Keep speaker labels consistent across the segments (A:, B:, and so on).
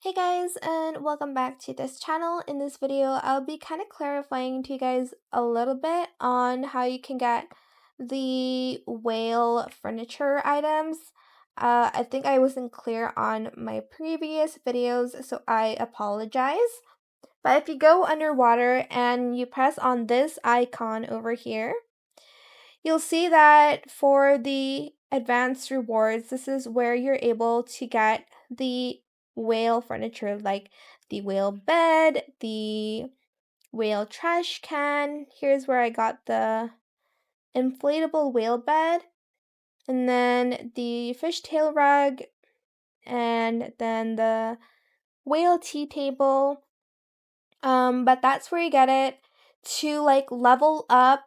A: Hey guys, and welcome back to this channel. In this video, I'll be kind of clarifying to you guys a little bit on how you can get the whale furniture items. I think I wasn't clear on my previous videos, so I apologize. But if you go underwater and you press on this icon over here, you'll see that for the advanced rewards, this is where you're able to get the whale furniture, like the whale bed, the whale trash can. Here's where I got the inflatable whale bed, and then the fishtail rug, and then the whale tea table. But that's where you get it to like level up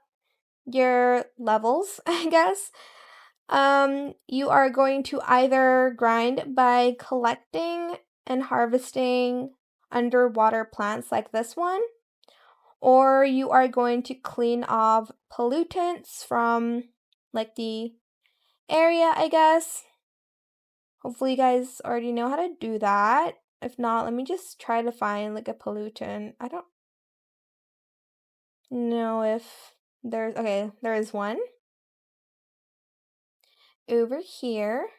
A: your levels, I guess. You are going to either grind by collecting and harvesting underwater plants like this one, or you are going to clean off pollutants from like the area, I guess. Hopefully you guys already know how to do that. If not, let me just try to find like a pollutant. I don't know if there's, okay, there is one over here.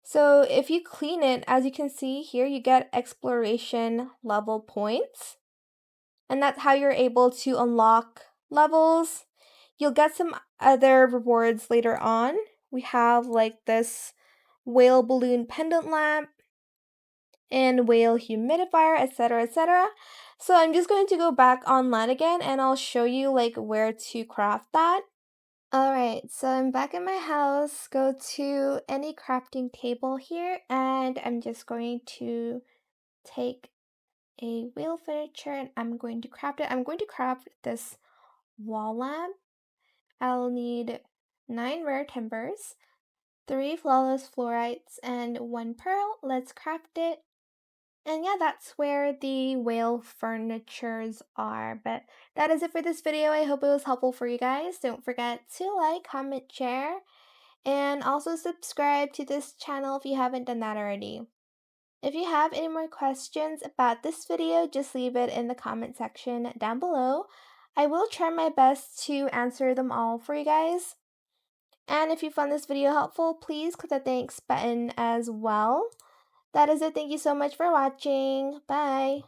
A: So if you clean it, as you can see here, you get exploration level points. And that's how you're able to unlock levels. You'll get some other rewards later on. We have like this whale balloon pendant lamp and whale humidifier, etc., etc. So I'm just going to go back online again and I'll show you like where to craft that. Alright, so I'm back in my house. Go to any crafting table here, and I'm just going to take a wheel furniture and I'm going to craft it. I'm going to craft this wall lamp. I'll need 9 rare timbers, 3 flawless fluorites, and 1 pearl. Let's craft it. And yeah, that's where the whale furnitures are. But that is it for this video. I hope it was helpful for you guys. Don't forget to like, comment, share, and also subscribe to this channel if you haven't done that already. If you have any more questions about this video, just leave it in the comment section down below. I will try my best to answer them all for you guys. And if you found this video helpful, please click the thanks button as well. That is it. Thank you so much for watching. Bye.